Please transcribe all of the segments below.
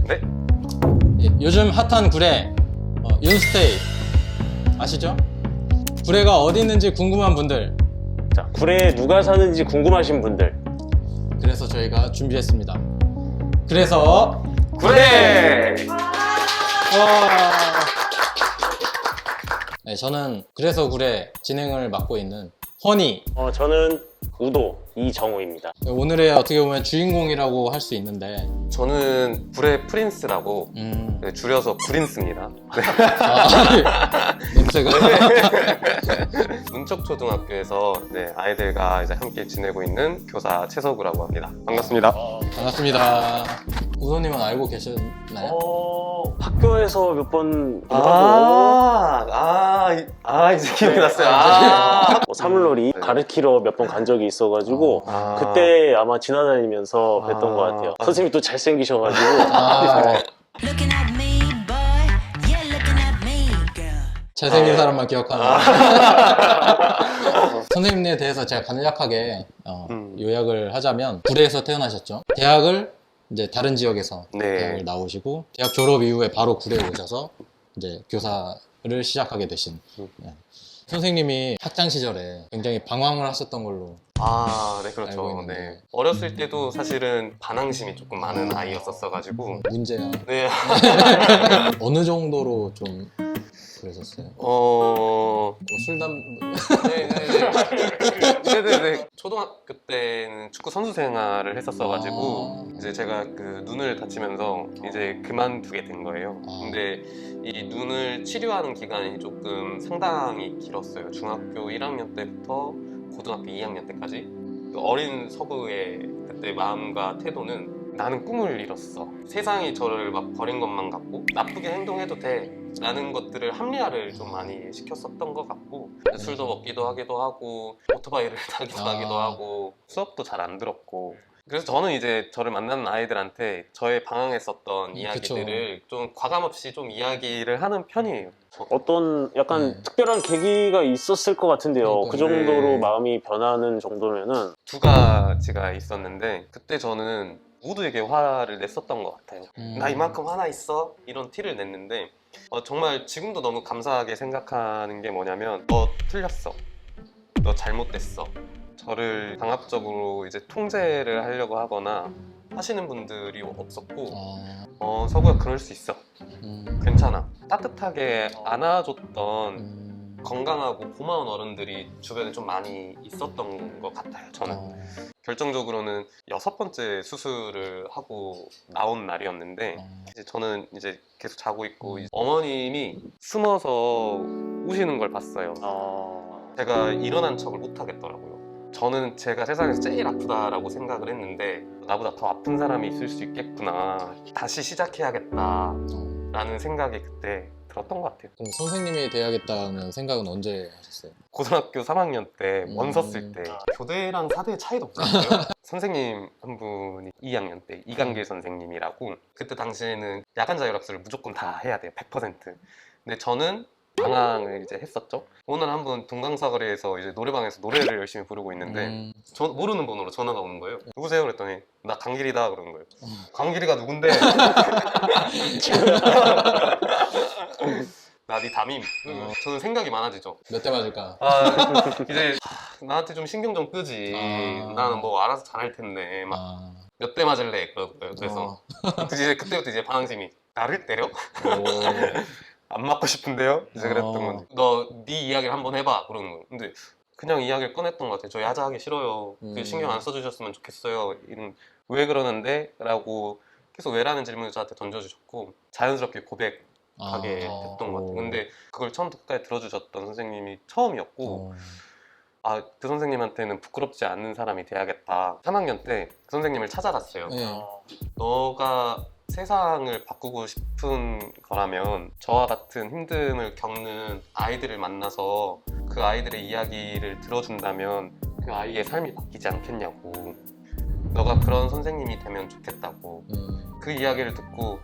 네? 예, 요즘 핫한 구례 윤스테이 아시죠? 구례가 어디 있는지 궁금한 분들, 자, 구례에 누가 사는지 궁금하신 분들, 그래서 저희가 준비했습니다. 그래서 구례! 네, 저는 그래서 구례 진행을 맡고 있는 허니, 저는 우도 이정우입니다. 오늘의 어떻게 보면 주인공이라고 할 수 있는데 저는 구례 프린스라고 네, 줄여서 구린스입니다. 냄새가 문척초등학교에서 네, 아이들과 이제 함께 지내고 있는 교사 최석우라고 합니다. 반갑습니다. 반갑습니다. 우도님은 알고 계셨나요? 학교에서 몇 번 이제 기억이 났어요. 사물놀이 네. 가르치러 몇 번 간 적이 있어가지고 그때 아마 지나다니면서 뵀던 것 같아요. 선생님이 또 잘생기셔가지고 Looking at me, boy. Yeah, looking at me, girl. 잘생긴 사람만 기억하는 선생님에 대해서 제가 간략하게 요약을 하자면 구례에서 태어나셨죠. 대학을 이제 다른 지역에서 네. 대학을 나오시고 대학 졸업 이후에 바로 구례에 오셔서 이제 교사를 시작하게 되신 선생님이 학창 시절에 굉장히 방황을 하셨던 걸로 네, 알고 그렇죠. 있는데. 네. 어렸을 때도 사실은 반항심이 조금 많은 아이였었어가지고. 문제야. 네. 어느 정도로 좀 그러셨어요? 술담 네네네. 초등학교 때는 축구 선수 생활을 했었어가지고 이제 제가 그 눈을 다치면서 이제 그만두게 된 거예요. 근데 이 눈을 치료하는 기간이 조금 상당히 길었어요. 중학교 1학년 때부터 고등학교 2학년 때까지. 그 어린 서구의 그때 마음과 태도는 나는 꿈을 이뤘어. 세상이 저를 막 버린 것만 같고 나쁘게 행동해도 돼. 라는 것들을 합리화를 좀 많이 시켰었던 것 같고 술도 먹기도 하기도 하고 오토바이를 타기도 하기도 하고 수업도 잘 안 들었고 그래서 저는 이제 저를 만나는 아이들한테 저의 방황했었던 이야기들을 좀 과감없이 좀 이야기를 하는 편이에요. 어떤 약간 특별한 계기가 있었을 것 같은데요. 그 정도로 네. 마음이 변하는 정도면은 두 가지가 있었는데 그때 저는 모두에게 화를 냈었던 것 같아요. 나 이만큼 화나 있어? 이런 티를 냈는데 정말 지금도 너무 감사하게 생각하는 게 뭐냐면 너 틀렸어. 너 잘못됐어. 저를 강압적으로 이제 통제를 하려고 하거나 하시는 분들이 없었고 서구야 그럴 수 있어. 괜찮아. 따뜻하게 안아줬던 건강하고 고마운 어른들이 주변에 좀 많이 있었던 것 같아요. 저는 결정적으로는 6번째 수술을 하고 나온 날이었는데 이제 저는 이제 계속 자고 있고 어머님이 숨어서 우시는 걸 봤어요. 제가 일어난 척을 못 하겠더라고요. 저는 제가 세상에서 제일 아프다라고 생각을 했는데 나보다 더 아픈 사람이 있을 수 있겠구나. 다시 시작해야겠다 라는 생각이 그때 들었던 것 같아요. 그럼 선생님이 돼야겠다는 생각은 언제 하셨어요? 고등학교 3학년 때 원서 쓸 때 교대랑 사대의 차이도 없었어요. 선생님 한 분이 2학년 때 이강길 선생님이라고 그때 당시에는 야간 자율학습을 무조건 다 해야 돼요. 100%. 근데 저는 방황을 이제 했었죠. 오늘 한번 동강사거리에서 이제 노래방에서 노래를 열심히 부르고 있는데 저 모르는 번호로 전화가 오는 거예요. 누구세요? 그랬더니 나 강길이다 그러는 거예요. 강길이가 누군데? 나 네 담임. 저는 생각이 많아지죠. 몇 대 맞을까? 이제 나한테 좀 신경 좀 끄지. 나는 뭐 알아서 잘할 텐데 막 몇 대 맞을래? 그래서 이제 그때부터 이제 방심이 나를 때려? 안 맞고 싶은데요? 이제 그랬던 건데 너 네 이야기를 한번 해봐 그러는 거예요. 근데 그냥 이야기를 꺼냈던 것 같아요. 저 야자 하기 싫어요. 그 신경 안 써주셨으면 좋겠어요. 왜 그러는데? 라고 계속 왜라는 질문을 저한테 던져주셨고 자연스럽게 고백하게 됐던 것 같아요. 근데 그걸 처음부터 끝까지 들어주셨던 선생님이 처음이었고 그 선생님한테는 부끄럽지 않는 사람이 돼야겠다. 3학년 때 그 선생님을 찾아갔어요. 너가 세상을 바꾸고 싶은 거라면 저와 같은 힘듦을 겪는 아이들을 만나서 그 아이들의 이야기를 들어준다면 그 아이의 삶이 바뀌지 않겠냐고. 너가 그런 선생님이 되면 좋겠다고. 그 이야기를 듣고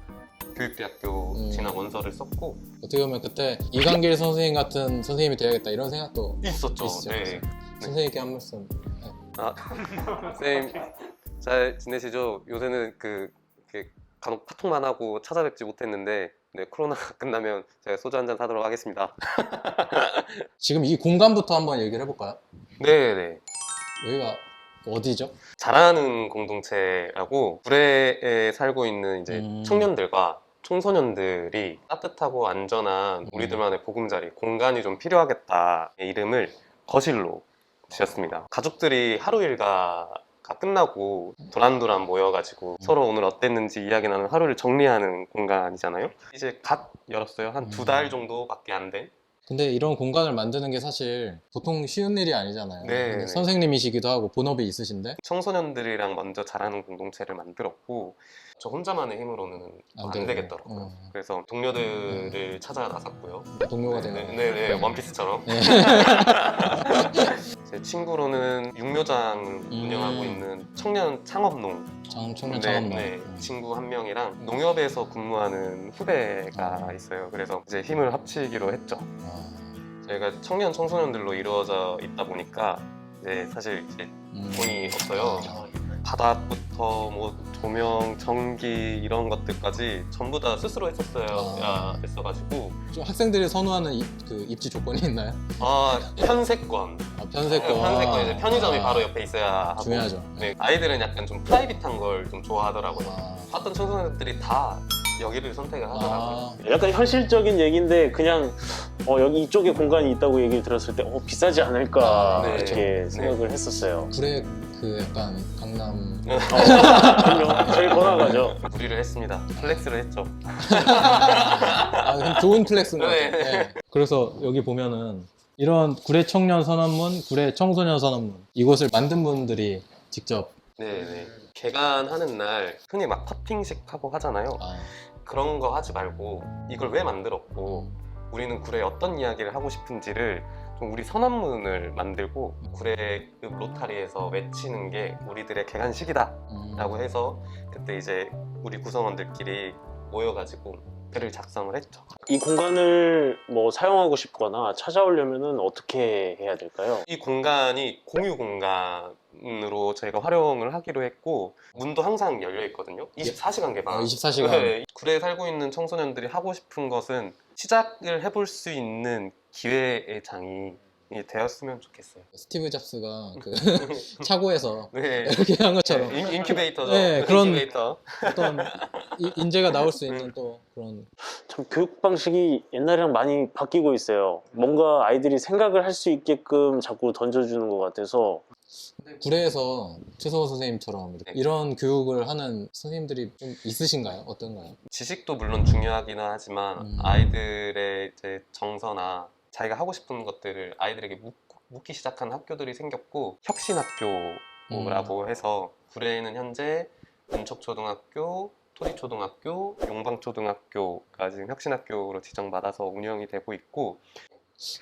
교육대학교 진학 원서를 썼고 어떻게 보면 그때 이강길 선생님 같은 선생님이 돼야겠다 이런 생각도 있었죠. 있었죠. 네. 선생님께 한 말씀. 선생님 잘 지내시죠? 요새는 간혹 카톡만 하고 찾아뵙지 못했는데 네, 코로나가 끝나면 제가 소주 한잔 사도록 하겠습니다. 지금 이 공간부터 한번 얘기를 해볼까요? 네네. 여기가 어디죠? 잘하는 공동체라고 구례에 살고 있는 이제 청년들과 청소년들이 따뜻하고 안전한 우리들만의 보금자리, 공간이 좀 필요하겠다 이름을 거실로 지었습니다. 가족들이 하루 일과가 끝나고 도란도란 모여가지고 서로 오늘 어땠는지 이야기 나누는 하루를 정리하는 공간이잖아요. 이제 갓 열었어요. 한 2달 정도밖에 안 된. 근데 이런 공간을 만드는 게 사실 보통 쉬운 일이 아니잖아요. 네, 근데 네. 선생님이시기도 하고 본업이 있으신데 청소년들이랑 먼저 잘하는 공동체를 만들었고 저 혼자만의 힘으로는 안 되고. 되겠더라고요. 그래서 동료들을 찾아 나섰고요. 동료가 되는 네네, 원피스처럼. 네. 제 친구로는 육묘장 운영하고 있는 청년 창업농 청년 네, 창업농. 네, 친구 한 명이랑 농협에서 근무하는 후배가 있어요. 그래서 이제 힘을 합치기로 했죠. 저희가 청년 청소년들로 이루어져 있다 보니까 이제 사실 이제 돈이 없어요. 바닥부터 뭐 조명, 전기 이런 것들까지 전부 다 스스로 했었어가지고 좀 학생들이 선호하는 그 입지 조건이 있나요? 편세권. 편세권. 편세권 이제 편의점이 바로 옆에 있어야 하고. 중요하죠. 네, 아이들은 약간 좀 프라이빗한 걸 좀 좋아하더라고요. 봤던 청소년들이 다 여기를 선택을 하더라고요. 약간 현실적인 얘기인데 그냥 여기 이쪽에 공간이 있다고 얘기를 들었을 때 비싸지 않을까 네. 이렇게 생각을 했었어요. 구례 그 약간 강남 그럼요. 제일 번화가죠. 무리를 했습니다. 플렉스를 했죠. 그럼 좋은 플렉스인 것 같아요. 네. 네. 그래서 여기 보면은 이런 구례 청년 선언문, 구례 청소년 선언문 이곳을 만든 분들이 직접 네네. 개관하는 날 흔히 막 퍼팅식 하고 하잖아요. 그런 거 하지 말고 이걸 왜 만들었고 우리는 구례에 어떤 이야기를 하고 싶은지를 좀 우리 선언문을 만들고 구례급 로타리에서 외치는 게 우리들의 개관식이다 라고 해서 그때 이제 우리 구성원들끼리 모여가지고 글을 작성을 했죠. 이 공간을 뭐 사용하고 싶거나 찾아오려면은 어떻게 해야 될까요? 이 공간이 공유 공간으로 저희가 활용을 하기로 했고 문도 항상 열려 있거든요. 24시간 개방. 24시간. 네, 구례에 살고 있는 청소년들이 하고 싶은 것은 시작을 해볼 수 있는 기회의 장이 되었으면 좋겠어요. 스티브 잡스가 그 차고에서 네. 이렇게 한 것처럼 네, 인큐베이터죠. 네, 그런- 인큐베이터. 어떤 인재가 나올 수 있는 또 그런 참 교육 방식이 옛날이랑 많이 바뀌고 있어요. 뭔가 아이들이 생각을 할 수 있게끔 자꾸 던져주는 것 같아서 구례에서 최서호 선생님처럼 네. 이런 교육을 하는 선생님들이 좀 있으신가요? 어떤가요? 지식도 물론 중요하기는 하지만 아이들의 이제 정서나 자기가 하고 싶은 것들을 아이들에게 묻기 시작한 학교들이 생겼고 혁신학교라고 해서 구례에는 현재 문척초등학교, 토리초등학교, 용방초등학교가 지금 혁신학교로 지정받아서 운영이 되고 있고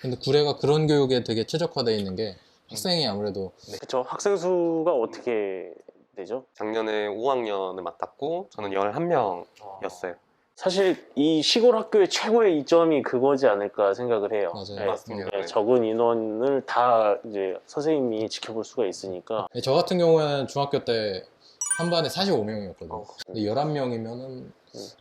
근데 구례가 그런 교육에 되게 최적화되어 있는 게 학생이 아무래도 그쵸. 학생 수가 어떻게 되죠? 작년에 5학년을 맡았고 저는 11명이었어요. 사실 이 시골 학교의 최고의 이점이 그거지 않을까 생각을 해요. 맞아요. 네, 맞습니다. 네, 적은 인원을 다 이제 선생님이 지켜볼 수가 있으니까 저 같은 경우에는 중학교 때 한 반에 45명이었거든요. 근데 11명이면은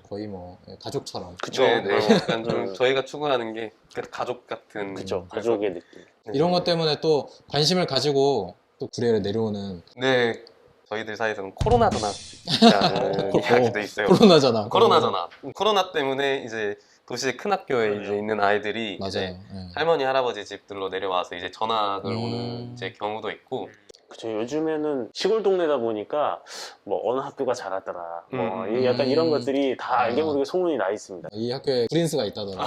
거의 뭐 가족처럼 그쵸. 네, 네. 네. 약간 좀 저희가 추구하는 게 가족 같은 그쵸. 그래서- 가족의 느낌. 네. 이런 것 때문에 또 관심을 가지고 또 구례를 내려오는 네, 저희들 사이에서는 코로나 전화라는 이야기도 있어요. 코로나잖아. 코로나 전화. 코로나 때문에 이제 도시의 큰 학교에 이제 있는 아이들이 맞아요. 이제 네. 할머니 할아버지 집들로 내려와서 이제 전학을 오는 이제 경우도 있고. 그쵸. 요즘에는 시골 동네다 보니까 뭐 어느 학교가 잘하더라. 뭐 약간 음. 이런 것들이 다 알게 모르게 소문이 나 있습니다. 이 학교에 프린스가 있다더라.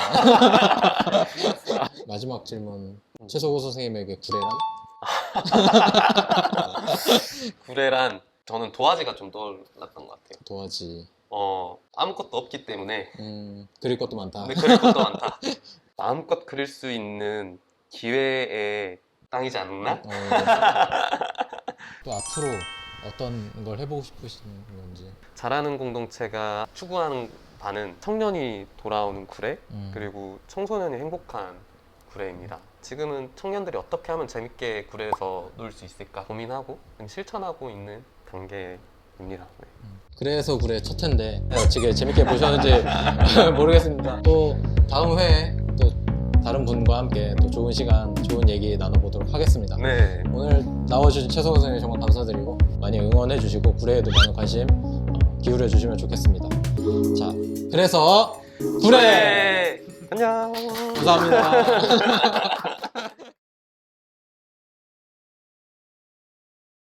마지막 질문. 최석호 선생님에게 구례란? 구례란 저는 도화지가 좀 떠올랐던 것 같아요. 도화지. 아무것도 없기 때문에 그릴 것도 많다. 근데 그릴 것도 많다. 마음껏 그릴 수 있는 기회의 땅이지 않나? 또 앞으로 어떤 걸 해보고 싶으신 건지. 잘하는 공동체가 추구하는 바는 청년이 돌아오는 구례 그리고 청소년이 행복한 구례입니다. 지금은 청년들이 어떻게 하면 재밌게 구례에서 놀 수 있을까 고민하고 실천하고 있는 단계에 입니다. 네. 그래서 그래 첫 텐데 어떻게 재밌게 보셨는지 모르겠습니다. 또 다음 회에 또 다른 분과 함께 또 좋은 시간, 좋은 얘기 나눠보도록 하겠습니다. 네. 오늘 나와주신 최성호 선생님 정말 감사드리고 많이 응원해주시고 구례에도 많은 관심 기울여주시면 좋겠습니다. 자, 그래서 구례! 안녕. 감사합니다.